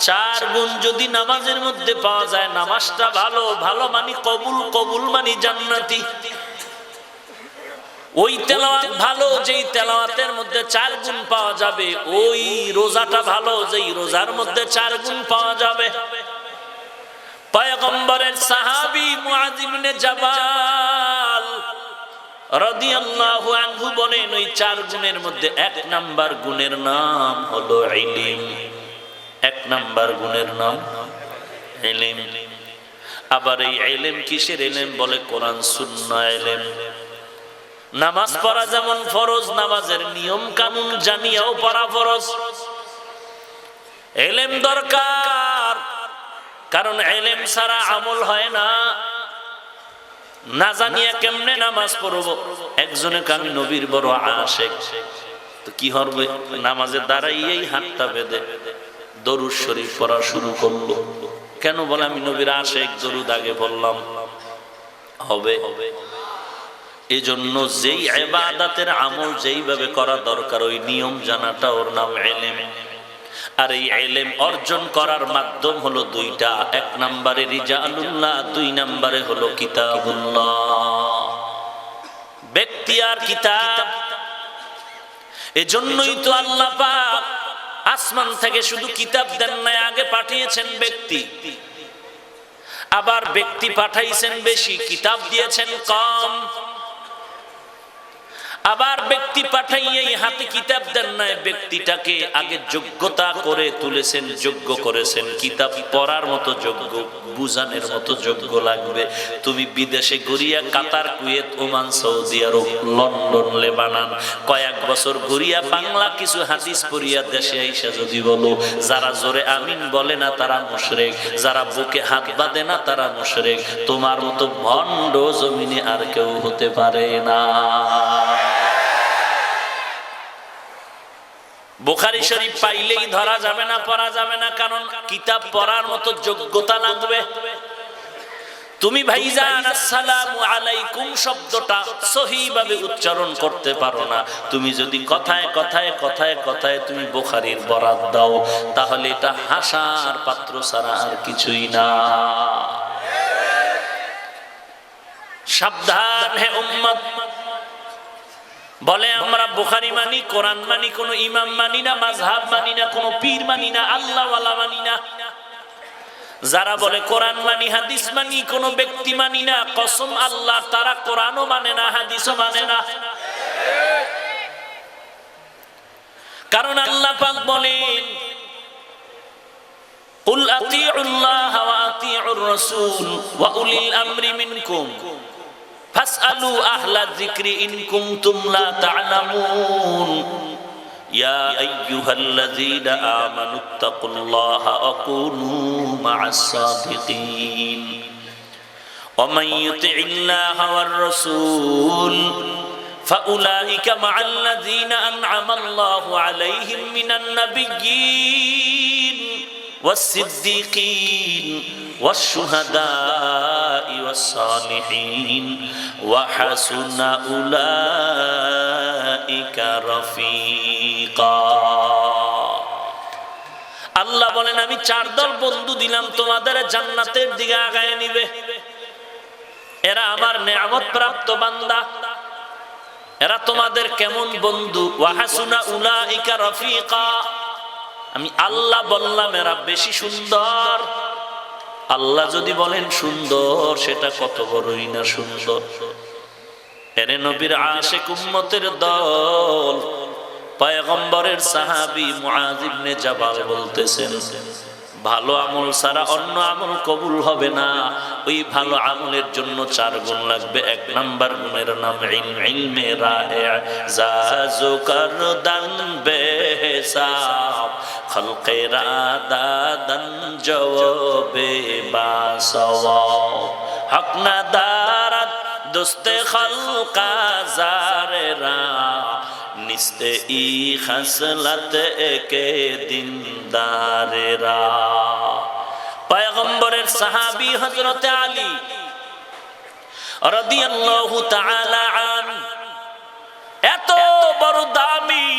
চার গুণ যদি নামাজের মধ্যে পাওয়া যায়, নামাজটা ভালো, ভালো মানে কবুল, কবুল মানে জান্নাতি। ওই তেলাওয়াত ভালো যেই তেলাওয়াতের মধ্যে চার গুণ পাওয়া যাবে, ওই রোজাটা ভালো যেই রোজার মধ্যে চার গুণ পাওয়া যাবে। পয়গম্বরের সাহাবী মুআয ইবনে জাবাল রাদিয়াল্লাহু আনহু বলেন, ওই চার গুণের মধ্যে এক নাম্বার গুণের নাম হলো ইলম। এক নাম্বার গুণের নাম ইলম। আবার এই ইলম কিসের ইলম? বলে কোরআন সুন্নাহ ইলম। নামাজ পড়া যেমন ফরজ, নামাজের নিয়ম কানুন জানিয়াও পড়া ফরজ। ইলম দরকার, কারণ ইলম ছাড়া আমল হয় না। না জানিয়া কেমনে নামাজ পড়ব? একজনে আমি নবীর বড় আশিক, তো কি হবে? নামাজে দাঁড়াইয়েই হাতটা বেঁধে দরুদ শরীফ পড়া শুরু করলো। কেন? বলে আমি নবীর আশিক, দরুদ আগে বললাম। হবে? এই জন্য যেই ইবাদতের আমল যেইভাবে করা দরকার, ওই নিয়ম জানাটা ওর নাম ইলম। আর এই ইলম অর্জন করার মাধ্যম হলো দুইটা, এক নম্বরে রিজালুল্লাহ, দুই নম্বরে হলো কিতাবুল্লাহ। ব্যক্তি আর কিতাব। এজন্যই তো আল্লাহ পাক আসমান থেকে শুধু কিতাব দেন নাই, আগে পাঠিয়েছেন ব্যক্তি। আবার ব্যক্তি পাঠাইছেন বেশি, কিতাব দিয়েছেন কম। আবার ব্যক্তি পাঠাইয়েই হাতে কিতাব দেন নাই, ব্যক্তিটাকে আগে যোগ্যতা করে তুলেছেন, যোগ্য করেছেন। কিতাব পড়ার মতো যোগ্য, বুঝানোর মতো যোগ্য লাগবে। তুমি বিদেশে ঘুরিয়া কাতার, কুয়েত, ওমান, সৌদি আরব, লন্ডন, লেবানন কয়েক বছর ঘুরিয়া বাংলা কিছু হাদিস পড়িয়া দেশে আইসা যদি বলো, যারা জোরে আমিন বলে না তারা মুশরিক, যারা বুকে হাত বাঁধে না তারা মুশরিক। তোমার মতো ভণ্ড জমিনে আর কেউ হতে পারে না। বুখারী শরীফ পাইলেই ধরা যাবে না, পড়া যাবে না, কারণ কিতাব পড়ার মতো যোগ্যতা লাগবে। তুমি ভাইজান আসসালামু আলাইকুম শব্দটা সহিভাবে উচ্চারণ করতে পারো না, তুমি যদি কথায় কথায় কথায় কথায় তুমি বুখারীর বরাত দাও, তাহলে এটা হাসার পাত্র ছাড়া আর কিছুই না। সাবধান হে উম্মত। বলে আমরা বুখারী মানি, কোরআন মানি, কোন ইমাম মানি না, মাযহাব মানি না, কোন পীর মানি না, আল্লাহওয়ালা মানি না। যারা বলে কোরআন মানি, হাদিস মানি, কোন ব্যক্তি মানি না, কসম আল্লাহ, তারা কোরআনও মানে না, হাদিসও মানে না। কারণ আল্লাহ পাক বলেন, কুল আতিউল্লাহ ওয়া আতিউর রাসূল ওয়া উলিল আমরি মিনকুম ফাসআলু আহলা যিকরি ইন কুনতুম লা তা'লামুন ইয়া আইয়ুহাল্লাযীনা আমানুত্তাকুল্লাহা ওয়া কুনু মা'আস সাদিকিন ওয়া মান ইউতি'ইল্লাহা ওয়ার রাসূল ফাউলাইকা মা'আল্লাযীনা আন'আমাল্লাহু আলাইহিম মিনান নাবিয়্যিন والصديقين والشهداء والصالحين وحسن أولئك رفيقا। আল্লাহ বলেন, আমি চার দল বন্ধু দিলাম তোমাদের, জান্নাতের দিকে আগায় নিবে। এরা আমার নেয়ামত প্রাপ্ত বান্দা। এরা তোমাদের কেমন বন্ধু? ওয়া হাসুনা উলাইকা রফিকা। আমি আল্লাহ বললাম এরা বেশি সুন্দর। আল্লাহ যদি বলেন সুন্দর, সেটা কত বড়ই না সুন্দর। এরে নবীর আশিক উম্মতের দল, পয়গম্বরের সাহাবী মুআয ইবনে জাবাল বলতেছেন, ভালো আমল ছাড়া অন্য আমল কবুল হবে না। ওই ভালো আমলের জন্য চার গুণ লাগবে। এক নাম্বার গুণের নাম ইলমে রায়ে জাজু করদান বেহিসাব খলকে রাদাদান জওবে বাসওয়াব হক না দারাত দোস্তে খলকা জারেরা নিস্তে ই খাসলাত একে দিনদারেরা। পয়গম্বরের সাহাবী হযরত আলী রাদিয়াল্লাহু তাআলা আন এত বড় দামি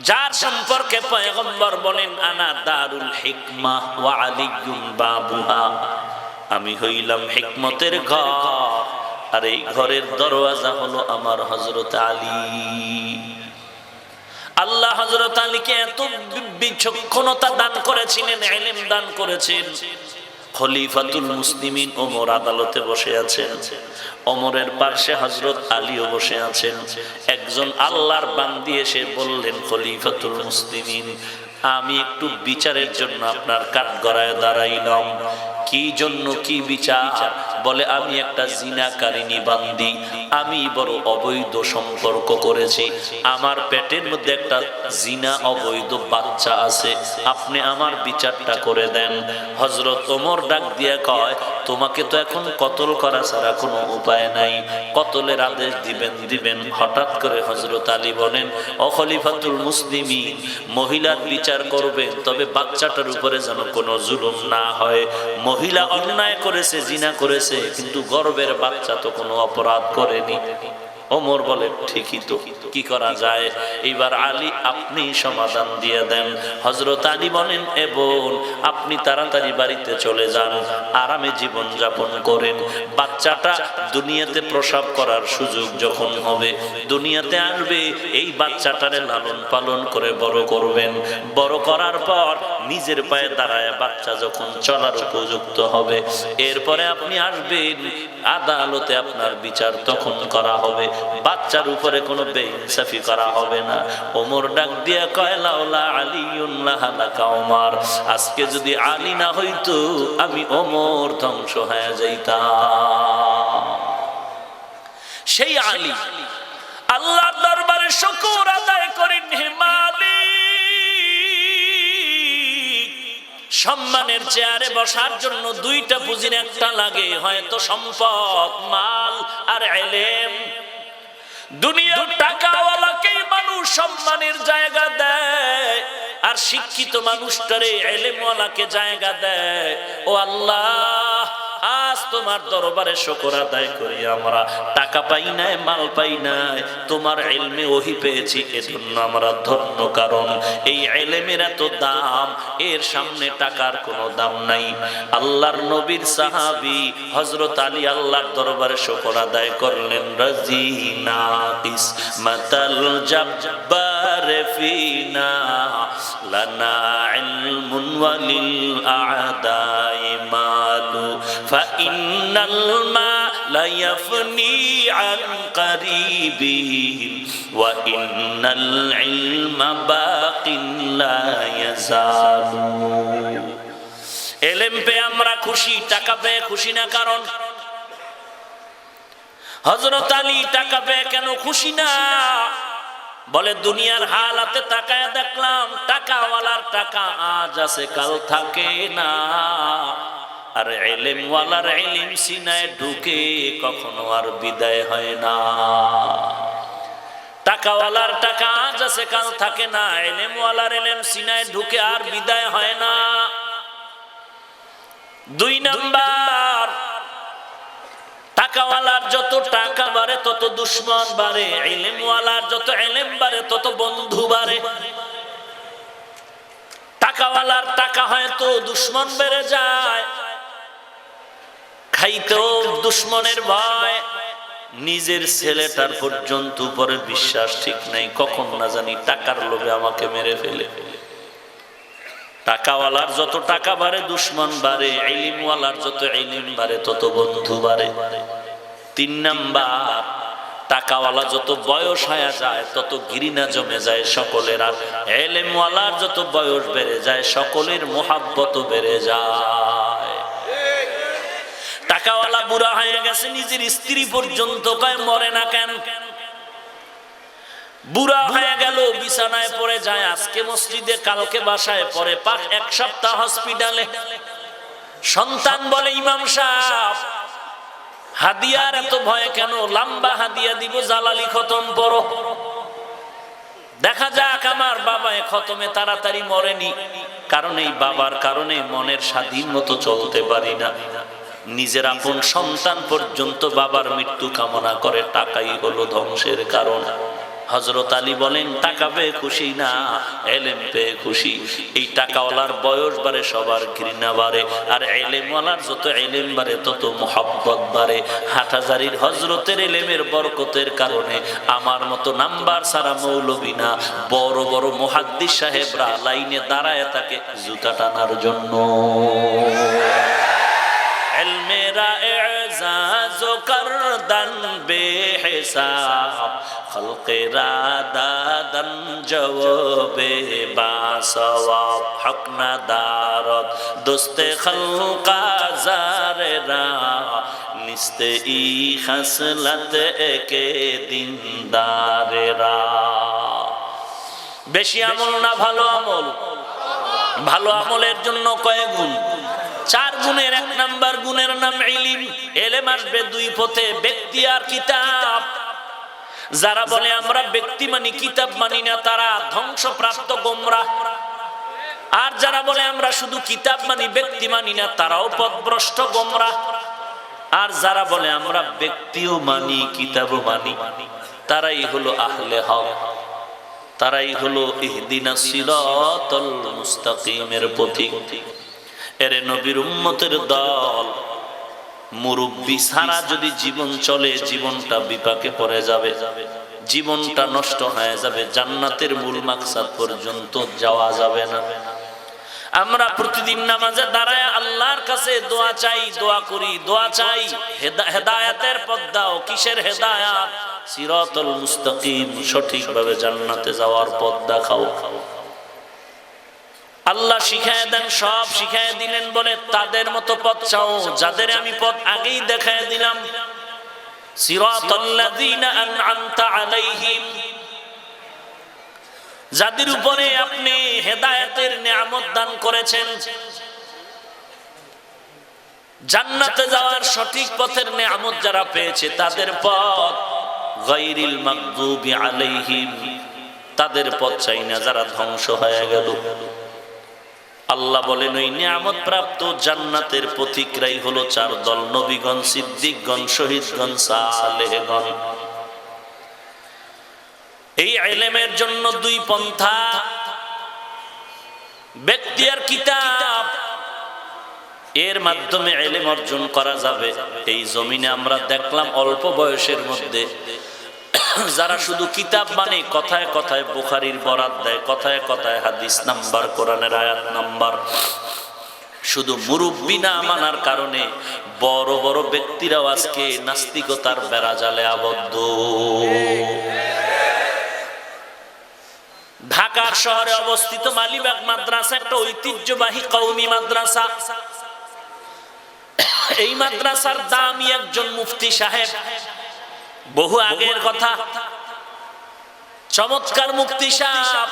যার সম্পর্কে পয়গম্বর বলেন আনা দারুল হিকমা ওয়া আলিয়ুন বাবুহা, আমি হইলাম হিকমতের ঘর আর এই ঘরের দরওয়াজা হলো আমার হযরত আলী। আল্লাহ হযরত আলীকে এত বিচক্ষণতা দান করেছিলেন, ইলম দান করেছেন। খলিফাতুল মুসলিমিন ওমর আদালতে বসে আছেন, ওমরের পাশে হযরত আলীও বসে আছেন। একজন আল্লাহর বান্দি এসে বললেন, খলিফাতুল মুসলিমিন, আমি একটু বিচারের জন্য আপনার কাঠগড়ায় দাঁড়াইলাম। কি জন্য, কি বিচার? বলে আমি একটা জিনাকারিনী বান্দি, আমি বড় অবৈধ সম্পর্ক করেছি, আমার পেটের মধ্যে একটা জিনা অবৈধ বাচ্চা আছে, আপনি আমার বিচারটা করে দেন। হযরত ওমর ডাক দিয়ে কয়, তোমাকে তো এখন কতল করা ছাড়া কোনো উপায় নাই, কতলের আদেশ দিবেন। হঠাৎ করে হযরত আলী বলেন, ও খলিফাতুল মুসলিমিন, মহিলার বিচার করবেন, তবে বাচ্চাটার উপরে যেন কোনো জুলুম না হয়। মহিলা অন্যায় করেছে, জিনা করেছে, কিন্তু গর্ভের বাচ্চা তো কোনো অপরাধ করেনি। ওমর বলে, ঠিকই তো, কি করা যায়? এইবার আলী আপনি সমাধান দিয়ে দেন। হযরত আলী বলেন, এ বোন, আপনি তাড়াতাড়ি বাড়িতে চলে যান, আরামে জীবন যাপন করেন। বাচ্চাটা দুনিয়াতে প্রসব করার সুযোগ যখন হবে, দুনিয়াতে আসবে, এই বাচ্চাটারে লালন পালন করে বড় করবেন। বড় করার পর নিজের পায়ে দাঁড়ায় বাচ্চা যখন চলার উপযুক্ত হবে, এরপরে আপনি আসবেন আদালতে, আপনার বিচার তখন করা হবে, বাচ্চার উপরে কোনো বেইনসাফি করা হবে না। ওমর ডাক দিয়ে কয়, লাউলা আলিউন লাহালাকা ওমর, আজকে যদি আলী না হইতো আমি ওমর ধ্বংস হয়ে যাইতাম। সেই আলী আল্লাহর দরবারে শুকর আদায় করেন, হে মালিক, সম্মানের চেয়ারে বসার জন্য দুইটা পুঁজির একটা লাগে, হয়তো সম্পদ, মাল আর ইলম। দুনিয়ার টাকাওয়ালাকে মানুষ সম্মানের জায়গা দেয়, আর শিক্ষিত মানুষটারে ইলমওয়ালাকে জায়গা দেয়। ও আল্লাহ, আজ তোমার দরবারে শুকর আদায় করি, আমরা টাকা পাই নাই, মাল পাই নাই, তোমার ইলমে ওহী পেয়েছি, এজন্য আমরা ধন্য। কারণ এই ইলমের এত দাম, এর সামনে টাকার কোনো দাম নাই। আল্লাহর নবীর সাহাবী হযরত আলী আল্লাহর দরবারে শুকর আদায় করলেন। রাজিনা ইসমাতাল জাব্বার ফিনা লানা ইলমুন ওয়ালিল আ'দাই মালু ফাইন্নাল মালা ইয়াফনি আন করিবিহিম ওয়া ইন্নাল ইলমা বাকিন লা ইয়াজালু। ইলম পেয়ে আমরা খুশি, টাকা পেয়ে খুশি না। কারণ হযরত আলী টাকা পেয়ে কেন খুশি না? বলে, দুনিয়ার হালাতে তাকায় দেখলাম টাকাওয়ালার টাকা আজ আছে, কাল থাকে না, আর ইলমওয়ালার ইলম সিনায় ঢুকে কখনো আর বিদায় হয় না। টাকাওয়ালার টাকা আজ আছে, কাল থাকে না, ইলমওয়ালার ইলম সিনায় ঢুকে আর বিদায় হয় না। দুই নাম্বার, টাকাওয়ালার যত টাকা বাড়ে তত দুশ্মন বাড়ে, ইলমওয়ালার যত ইলম বাড়ে তত বন্ধু বাড়ে। টাকাওয়ালার টাকা হয়তো দুশ্মন বেড়ে যায়, খাইতেও দুশ্মনের ভয়, নিজের ছেলেটার পর্যন্ত উপরে বিশ্বাস ঠিক নাই, কখন না জানি টাকার লোভে আমাকে মেরে ফেলে। টাকাওয়ালার যত টাকা বাড়ে দুশ্মন বাড়ে, ইলমওয়ালার যত ইলম বাড়ে তত বন্ধু বাড়ে। তিন নাম্বার, টাকাওয়ালা যত বয়স হয়ে যায় তত ঘৃণা জমে যায় সকলের, আর ইলমওয়ালার যত বয়স বেড়ে যায় সকলের মোহাব্বত বেড়ে যায়। টাকাওয়ালা বুড়া হয়ে গেছে, নিজের স্ত্রী পর্যন্ত কয় মরে না কেন? বুড়া হয়ে গেল, বিছানায় পড়ে যায়, আজকে মসজিদে কালকে বাসায় পড়ে, পাক এক সপ্তাহ হসপিটালে। সন্তান বলে, ইমাম সাহেব হাদিয়ার এত ভয় কেন? লম্বা হাদিয়া দিব, জালালি খতম পড়ো, দেখা যাক আমার বাবা এ খতমে তাড়াতাড়ি মরেনি। কারণ এই বাবার কারণে মনের স্বাধীন মতো চলতে পারি না। নিজের আপন সন্তান পর্যন্ত বাবার মৃত্যু কামনা করে, টাকাই হলো ধ্বংসের কারণ। হযরত আলী বলেন টাকা পেয়ে খুশি না, ইলম পেয়ে খুশি। এই টাকাওয়ালার বয়স বাড়ে, সবার ঘৃণা বাড়ে, আর ইলমওয়ালার যত ইলম বাড়ে তত মুহাব্বত বাড়ে। হাটহাজারীর হযরতের ইলমের বরকতের কারণে আমার মতো নাম্বার সারা মৌলবী না, বড় বড় মুহাদ্দিস সাহেবরা লাইনে দাঁড়ায় থাকে জুতা টানার জন্য। ইলমেরা এজাজ করদান বেহিসাব, খলকেরা দাদান জওয়াবে বাসওয়াব, হক না দারদ দোস্তে খলকা জারেরা, নিস্তে ই খাসলত একে দিনদারেরা। বেশি আমল না ভালো আমল? ভালো আমলের জন্য কয় গুণ? 4 গুণের 1 নাম্বার গুণের নাম ইলম। ইলম আসবে 2 পথে, ব্যক্তি আর কিতাব। যারা বলে আমরা ব্যক্তি মানি কিতাব মানি না, তারা ধ্বংসপ্রাপ্ত গোমরাহ। আর যারা বলে আমরা শুধু কিতাব মানি ব্যক্তি মানি না, তারাও পথভ্রষ্ট গোমরাহ। আর যারা বলে আমরা ব্যক্তিও মানি কিতাবও মানি, তারাই হলো আহলে হক, তারাই হলো ইহদিনাস সিরাতাল মুস্তাকিমের পথিক। এরে নবীর উম্মতের দল, মুরব্বি ছাড়া যদি জীবন চলে, জীবনটা বিপাকে পড়ে যাবে, জীবনটা নষ্ট হয়ে যাবে, জান্নাতের মূল মাকসাদ পর্যন্ত যাওয়া যাবে না। আমরা প্রতিদিন নামাজে দাঁড়ায় আল্লাহর কাছে দোয়া চাই, দোয়া করি, দোয়া চাই হেদায়েতের পথ দাও। কিসের হেদায়েত? সিরাতুল মুস্তাকিম, সঠিকভাবে জান্নাতে যাওয়ার পথ দেখাও। আল্লাহ শিখায় দেন, সব শিখায় দিলেন বলে তাদের মতো পথ চাও যাদের আমি পথ আগেই দেখায় দিলাম। সিরাতাল্লাযীনা আন'আমতা আলাইহিম, যাদের উপরে আপনি হেদায়েতের নিয়ামত দান করেছেন, জান্নাতে যাওয়ার সঠিক পথের নিয়ামত যারা পেয়েছে তাদের পথ। গায়রিল মাগদুবি আলাইহিম, তাদের পথ চাই না যারা ধ্বংস হয়ে গেল। আল্লাহ বলেন ওই নিয়ামত প্রাপ্ত জান্নাতের পথিকরাই হলো 4 দল: নবীগণ, সিদ্দিকগণ, শহীদগণ, সালেহগণ। এই ইলমের জন্য 2 পন্থা, ব্যক্তি আর কিতাব। এর মাধ্যমে ইলম অর্জন করা যাবে। এই জমিনে আমরা দেখলাম অল্প বয়সের মধ্যে যারা শুধু কিতাব মানে, কথায় কথায় বুখারীর বরাত দেয়, কথায় কথায় হাদিস নাম্বার, কোরআনের আয়াত নাম্বার, শুধু মুরব্বি না মানার কারণে বড় বড় ব্যক্তিরাও আজকে নাস্তিকতার বেড়াজালে আবদ্ধ। ঢাকার শহরে অবস্থিত মালিবাগ মাদ্রাসা একটা ঐতিহ্যবাহী কওমি মাদ্রাসা। এই মাদ্রাসার দামি একজন মুফতি সাহেব, বহু আগের কথা, চমৎকার মুফতি সাহেব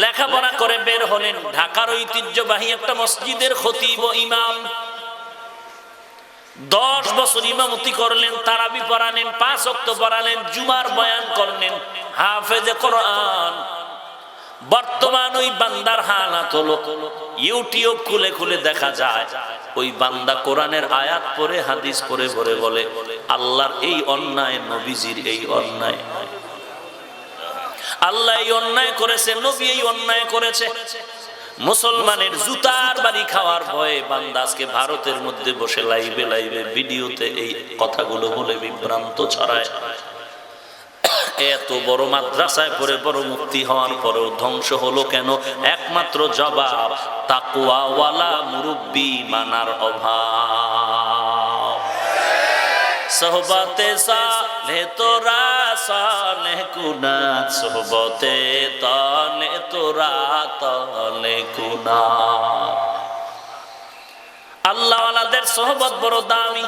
লেখাপড়া করে বের হলেন। ঢাকার ঐতিহ্যবাহী একটা মসজিদের খতিব ও ইমাম। 10 বছর ইমামতি করলেন, তারাবি পড়ালেন, 5 ওয়াক্ত পড়ালেন, জুমার বয়ান করলেন, হাফেজে কোরআন। বর্তমান ওই বান্দার হালাত হলো, ইউটিউব খুলে খুলে দেখা যায় ওই বান্দা কোরআনের আয়াত পড়ে, হাদিস পড়ে পড়ে বলে আল্লাহর এই অন্যায়, নবীজির এই অন্যায়, আল্লাহ এই অন্যায় করেছে, নবী এই অন্যায় করেছে। মুসলমানের জুতার বাড়ি খাওয়ার ভয়ে বান্দা আজকে ভারতের মধ্যে বসে লাইভে লাইভে ভিডিওতে এই কথাগুলো বলে বিভ্রান্ত ছড়ায়। এত বড় মাদ্রাসায় পড়ে বড় মুফতি হওয়ার পরেও ধ্বংস হলো কেন? একমাত্র জবাব, তাকওয়াওয়ালা মুরব্বি মানার অভাব। সোহবতে সালেহ তোরা সালেহ কুনাত, সোহবতে তালে তোরা তালে কুনাত। আল্লাহওয়ালাদের সোহবত বড় দামি।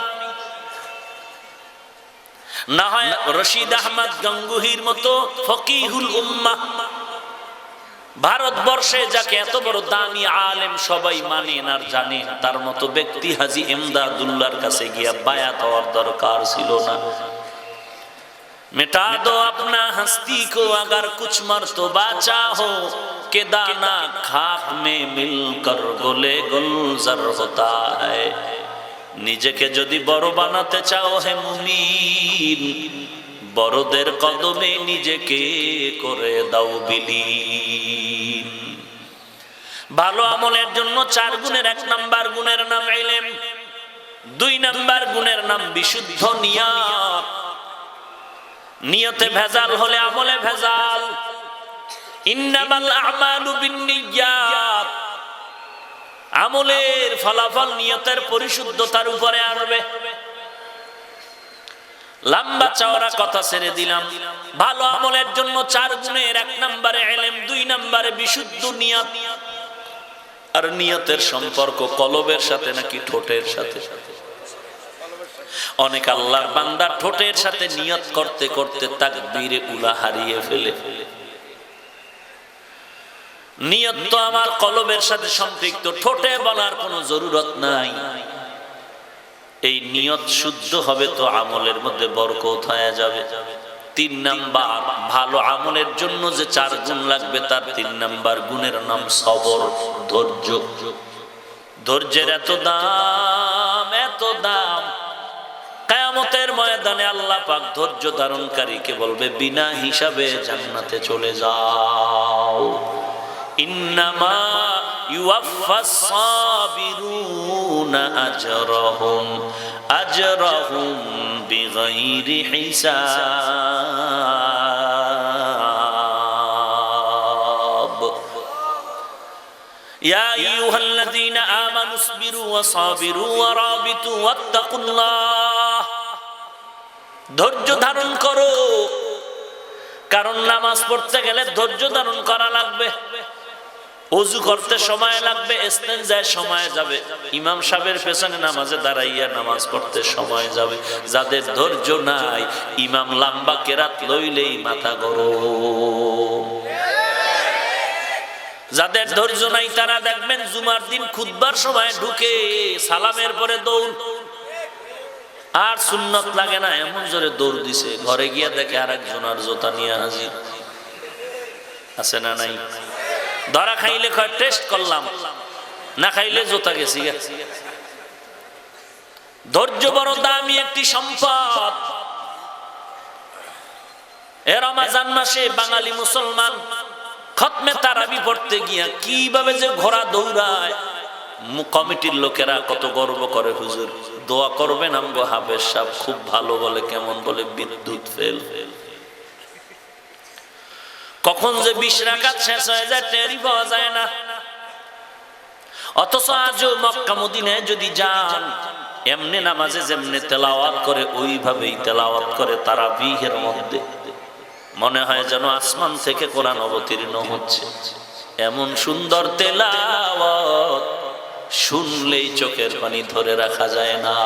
না হয় রশিদ আহমদ গঙ্গুহির মতো ফকিহুল উম্মাহ, ভারতবর্ষে যাকে এত বড় দামি আলেম সবাই মানেন আর জানেন, তার মতো ব্যক্তি হাজী ইমদাদুল্লাহর কাছে গিয়া বায়াত হওয়ার দরকার ছিল না। मिटा दो अपना हस्ती को अगर कुछ मर्तबा चाहो के दाना खाक में मिलकर गोले गुलजार होता है। নিজেকে যদি বড় বানাতে চাও হে মুমিন, বড়দের কদমে নিজেকে করে দাও বিলীন। ভালো আমলের জন্য 4 গুণের 1 নাম্বার গুণের নাম ইলম, 2 নাম্বার গুণের নাম বিশুদ্ধ নিয়ত। নিয়তে ভেজাল হলে আমলে ভেজাল। ইন্নামাল আমালু বিন্নিয়াত, আমলের ফলাফল নিয়তের পরিশুদ্ধতার উপরে আসবে। লম্বা চওড়া কথা ছেড়ে দিলাম। ভালো আমলের জন্য 4 গুণের 1 নম্বরে ইলম, 2 নম্বরে বিশুদ্ধ নিয়ত। আর নিয়তের সম্পর্ক কলবের সাথে নাকি ঠোঁটের সাথে? অনেক আল্লাহর বান্দা ঠোঁটের সাথে নিয়ত করতে করতে তাকবীরে উলা হারিয়ে ফেলে। নিয়ত তো আমার কলবের সাথে সম্পৃক্ত, ঠোঁটে বলার কোনো জরুরত নাই। এই নিয়ত শুদ্ধ হবে তো আমলের মধ্যে বরকত হয়ে যাবে। 3 নাম্বার, ভালো আমলের জন্য যে 4 গুণ লাগবে তার 3 নাম্বার গুণের নাম সবর, ধৈর্য। ধৈর্যের এত দাম, এত দাম। কিয়ামতের ময়দানে আল্লাহ পাক ধৈর্য ধারণকারীকে বলবে বিনা হিসাবে জান্নাতে চলে যাও। ইন্নামা ইউওয়াফাস সাবিরুনা আজরাহুম বিগাইরি হিসাব। ইয়া আইয়ুহাল্লাযীনা আমানু ইসবিরু ওয়া সাবিরু ওয়া রাবিতু ওয়াত্তাকুল্লাহ। ধৈর্য ধারণ করো, কারণ নামাজ পড়তে গেলে ধৈর্য ধারণ করা লাগবে। ওযু করতে সময় লাগবে, ইস্তেনজায় সময় যাবে, ইমাম সাহেবের পেছনে নামাজে দাঁড়াইয়া নামাজ পড়তে সময় যাবে। যাদের ধৈর্য নাই, ইমাম লম্বা কেরাত লইলেই মাথা গরম। যাদের ধৈর্য নাই তারা দেখবেন জুমার দিন খুতবার সময় ঢুকে সালামের পরে দৌড়, আর সুন্নত লাগে না এমন জোরে দৌড় দিছে, ঘরে গিয়া দেখে আরেকজনের জুতা নিয়ে হাজির। আছে না নাই? ধরা খাইলে কয় টেস্ট করলাম, না খাইলে জুতা গেছি। ধৈর্য বড় দামি একটি সম্পদ। এ রমজান মাসে বাঙালি মুসলমান খতমে তারাবি পড়তে গিয়া কিভাবে যে ঘোড়া দৌড়ায়, কমিটির লোকেরা কত গর্ব করে, হুজুর দোয়া করবেন আমগো হাফেজ সাহেব খুব ভালো বলে। কেমন বলে? বিদ্যুৎ ফেল। কখন যে 20 রাকাত শেষ হয়ে যায় টেরই পাওয়া যায় না। অথচ আজও মক্কা মদিনায় যদি যান, এমনি নামাজে যেমনি তেলাওয়াত করে ওইভাবেই তেলাওয়াত করে তারাবিহের মধ্যে। মনে হয় যেন আসমান থেকে কোরআন অবতীর্ণ হচ্ছে। এমন সুন্দর তেলাওয়াত, শুনলেই চোখের পানি ধরে রাখা যায় না।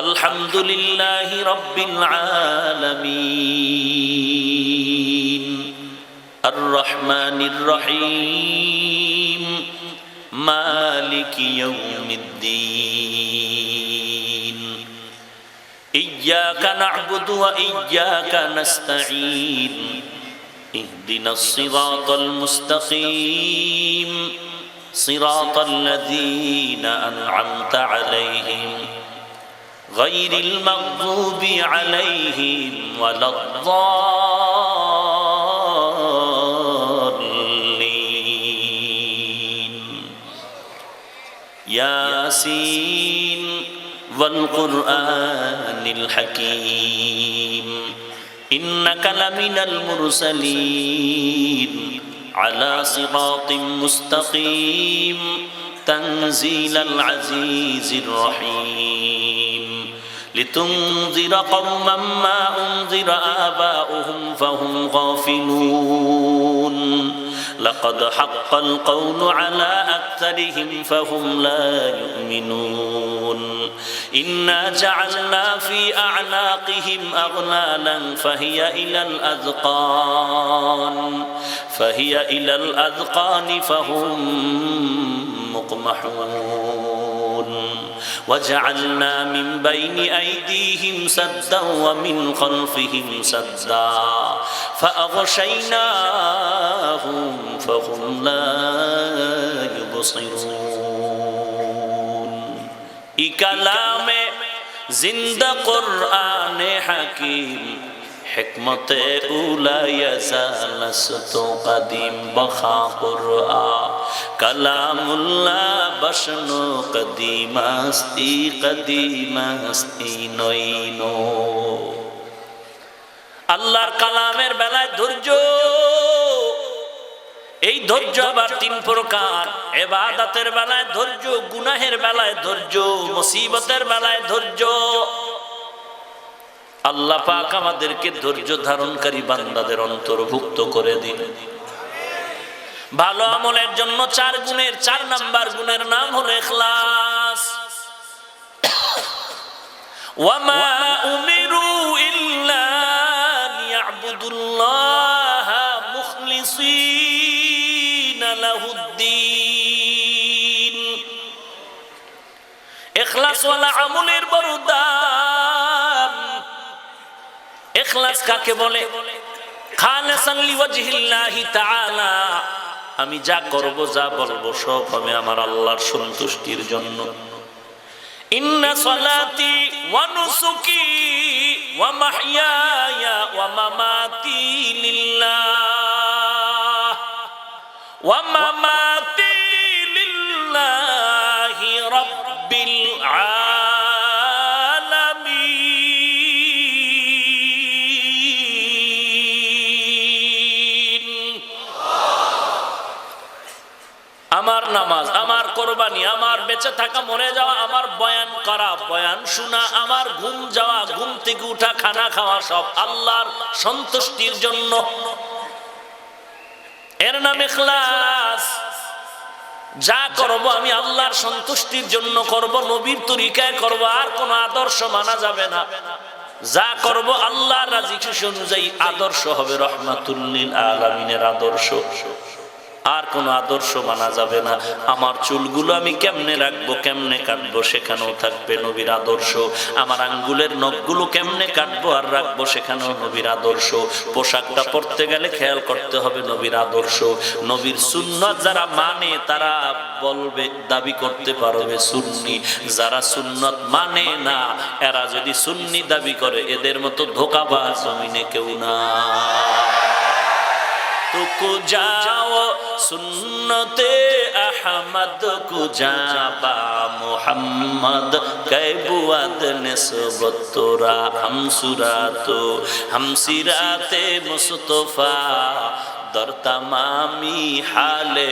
আলহামদুলিল্লাহি রাব্বিল আলামিন আর রহমানির রহিম মালিকি ইয়াউমিদ্দিন ইয়্যাকা না'বুদু ওয়া ইয়্যাকা নাস্তাঈন ইহদিনাস সিরাতাল মুস্তাকিম সিরাতাল লাযীনা আন'আমতা আলাইহিম গায়রিল মাগযুবি আলাইহিম ওয়ালাদ-দাল্লিন। ইয়াসিন ওয়াল কুরআনিল হাকীম ইন্নাকা লামিনাল মুরসালিন আলা সিরাতিম মুস্তাকিম তানজিলাল আজিজির রহিম লিতুনজির কওমান মা উনজিরা আবাউহুম ফাহুম গাফিলুন লাকাদ হাক্কাল কওলু আলা আকতারিহিম ফাহুম লা ইউমিনুন ইন্না জাআলনা ফি আ'নাকিহিম আগলালান ফাহিয়া ইলাল আযকান ফাহুম মুকমাহুন وجعلنا من بين أيديهم سدا ومن خلفهم سدا فأغشيناهم فهم لا يبصرون। ই কালামে জিন্দা কোরআনে হাকিম হিকমতে উলা ইয়াজালাসতু কদিম বখা কুরআন কালামুল্লাহ বসনো কদিমাস্তি নইনো। আল্লাহর কালামের বেলায় ধৈর্য, এই ধৈর্য আবার তিন প্রকার। ইবাদতের বেলায় ধৈর্য, গুনাহের বেলায় ধৈর্য, মুসিবতের বেলায় ধৈর্য। আল্লাহ পাক আমাদেরকে ধৈর্য ধারণকারী বান্দাদের অন্তর্ভুক্ত করে দিন। ভালো আমলের জন্য 4 গুণের 4 নাম্বার গুণের নাম হলো ইখলাস। ওয়ামা উমিরু ইল্লা লিয়াবুদুল্লাহা মুখলিসিনা লাহুদ্দিন। ইখলাস ওয়ালা আমলের বড় দাম। ইখলাস কাকে বলে? খালিসান লিওয়াজহিল্লাহি তাআলা, আমি যা করব যা বলবো সব আমি আমার আল্লাহর সন্তুষ্টির জন্য। ইন্না সালাতি ওয়া নুসুকি ওয়া মাহইয়ায়া ওয়া মামাতি লিল্লাহ ওয়া মামাতি লিল্লাহি রাব্বিল আলামিন। আমার নামাজ, আমার কোরবানি, আমার বেঁচে থাকা মরে যাওয়া, আমার বয়ান করা, বয়ান শোনা, আমার ঘুম যাওয়া, ঘুম থেকে উঠা, খানা খাওয়া সব আল্লাহর সন্তুষ্টির জন্য। এর নাম ইখলাস। যা করব আমি আল্লাহর সন্তুষ্টির জন্য করব, নবীর তরিকায় করব, আর কোন আদর্শ মানা যাবে না। যা করব আল্লাহর রাজি খুশি অনুযায়ী আদর্শ হবে, রাহমাতুল লিল আলামিনের আদর্শ। আর কোন আদর্শ মানা যাবে না। আমার চুলগুলো আমি কেমনে রাখবো, কেমনে কাটবো, সেখানেও থাকবে নবীর আদর্শ। আমার আঙ্গুলের নখগুলো কেমনে কাটবো আর রাখবো, সেখানেও নবীর আদর্শ। পোশাকটা পরতে গেলে খেয়াল করতে হবে নবীর আদর্শ। নবীর সুন্নাত যারা মানে তারা বলবে, দাবি করতে পারবে সুন্নি। যারা সুন্নাত মানে না, এরা যদি সুন্নি দাবি করে, এদের মতো ধোঁকাবাজ জমিনে কেউ না। को जाओ सुन्नते अहमद को जाबा मुहम्मद कैबुअद निस्बत तोरा हम सुरातो हम सिराते मुस्तफा दर तमामी हाले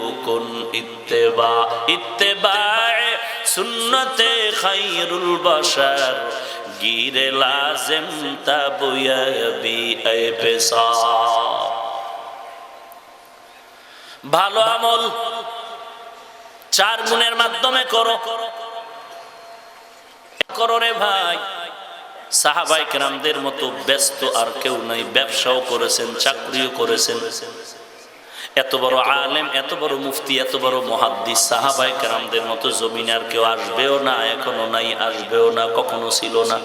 उकुन इत्तेबा इत्तेबाए सुन्नते खैरुल बशर गिरे लाजिम तबुया बी ए पेशा। ভালো আমল 4 গুণের মাধ্যমে করো রে ভাই। সাহাবায়ে কেরামদের মতো ব্যস্ত আর কেউ নাই। ব্যবসাও করেছেন, চাকরিও করেছেন। এত বড় আলেম, এত বড় মুফতি, এত বড় মুহাদ্দিস সাহাবায়ে কেরামদের মতো জমিনে আর কেউ আসবেও না, এখনো নাই, আসবেও না, কখনো ছিল না।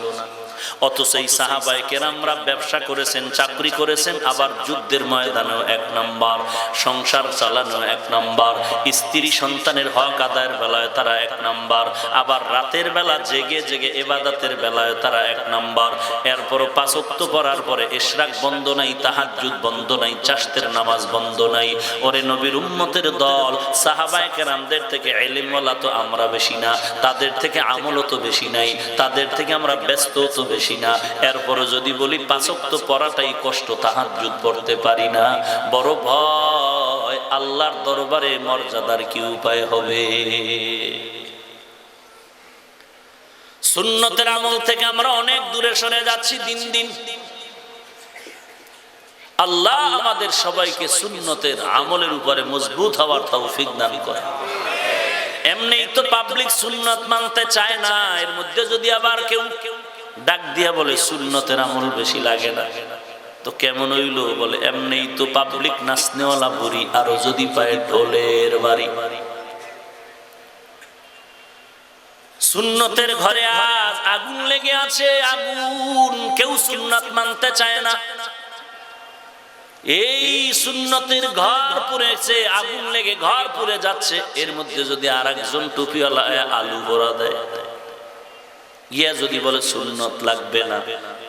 অথচ এই সাহাবায়ে কেরামরা ব্যবসা করেছেন, চাকরি করেছেন, আবার যুদ্ধের ময়দানেও 1 নাম্বার, সংসার চালানো 1 নাম্বার, স্ত্রী সন্তানের হক আদায়ের বেলায় তারা 1 নাম্বার, আবার রাতের বেলা জেগে জেগে ইবাদতের বেলায় তারা 1 নাম্বার। এরপরও 5 ওয়াক্ত পড়ার পরে ইশরাক বন্ধ নাই, তাহাজ্জুদ বন্ধ নাই, চাশতের নামাজ বন্ধ নাই। ওরে নবীর উম্মতের দল, সাহাবায়ে কেরামদের থেকে ইলমওয়ালা তো আমরা বেশি না, তাদের থেকে আমলও তো বেশি নাই, তাদের থেকে আমরা ব্যস্ত তো বেশি না। এরপরও যদি বলি 5 ওয়াক্ত পড়াটাই কষ্ট, তাহাজ্জুদ পড়তে পারি না, বড় ভয় আল্লাহর দরবারে মর্যাদার কি উপায় হবে। সুন্নতের আমল থেকে আমরা অনেক দূরে সরে যাচ্ছি দিন দিন। আল্লাহ আমাদের সবাইকে সুন্নতের আমলের উপরে মজবুত হওয়ার তৌফিক দান করে। এমনি তো পাবলিক সুন্নত মানতে চায় না, এর মধ্যে যদি আবার কেউ ডাক দিয়া বলে সুন্নতের আমল বেশি লাগে না, তো কেমন হইল? বলে এমনি তো পাবলিক নাচনেওয়ালা বুড়ি, আরো যদি পায় ঢোলের বাড়ি। সুন্নতের ঘরে আজ আগুন লেগে আছে, আগুন। কেউ সুন্নত মানতে চায় না। এই সুন্নতের ঘর পুড়েছে, আগুন লেগে ঘর পুড়ে যাচ্ছে, এর মধ্যে যদি আরেকজন টুপিওয়ালা আলু ভরা দেয়, গিয়া যদি বলে সুন্নত লাগবে না,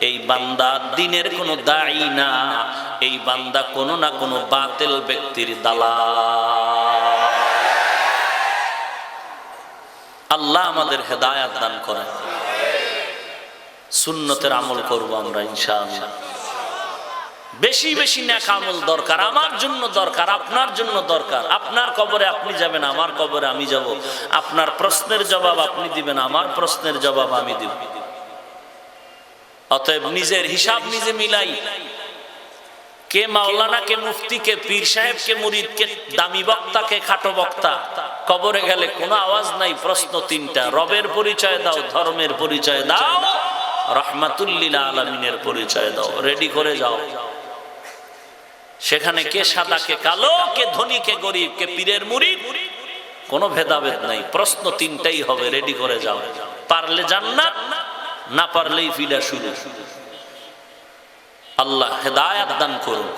এই বান্দা দ্বীনের কোনো দায়ী না, এই বান্দা কোনো না কোনো বাতিল ব্যক্তির দালাল। আল্লাহ আমাদের হেদায়েত দান করেন। সুন্নতের আমল করব আমরা ইনশাআল্লাহ। বেশি বেশি নেক আমল দরকার, আমার জন্য দরকার, আপনার জন্য দরকার। আপনার কবরে আপনি যাবেন, আমার কবরে আমি যাব। আপনার প্রশ্নের জবাব আপনি দিবেন, আমার প্রশ্নের জবাব আমি দিব। অতএব নিজের হিসাব নিজে মিলাই। কে মাওলানা, কে মুফতি, কে পীর সাহেব, কে মুরিদ, কে দামি বক্তা, কে খাটো বক্তা। কবরে গেলে কোনো আওয়াজ নাই, প্রশ্ন তিনটা: রবের পরিচয় দাও, ধর্মের পরিচয় দাও, রাহমাতুল লিল আলামিনের পরিচয় দাও। রেডি করে যাও। সেখানে কে সাদা, কে কালো, কে ধনী, কে গরিব, কে পীরের মুরিদ, কোনো ভেদাভেদ নাই। প্রশ্ন তিনটাই হবে, রেডি করে যাও। পারলে জান্নাত, না পারলেই ফিরা শুরু। আল্লাহ হেদায়েত দান করুন।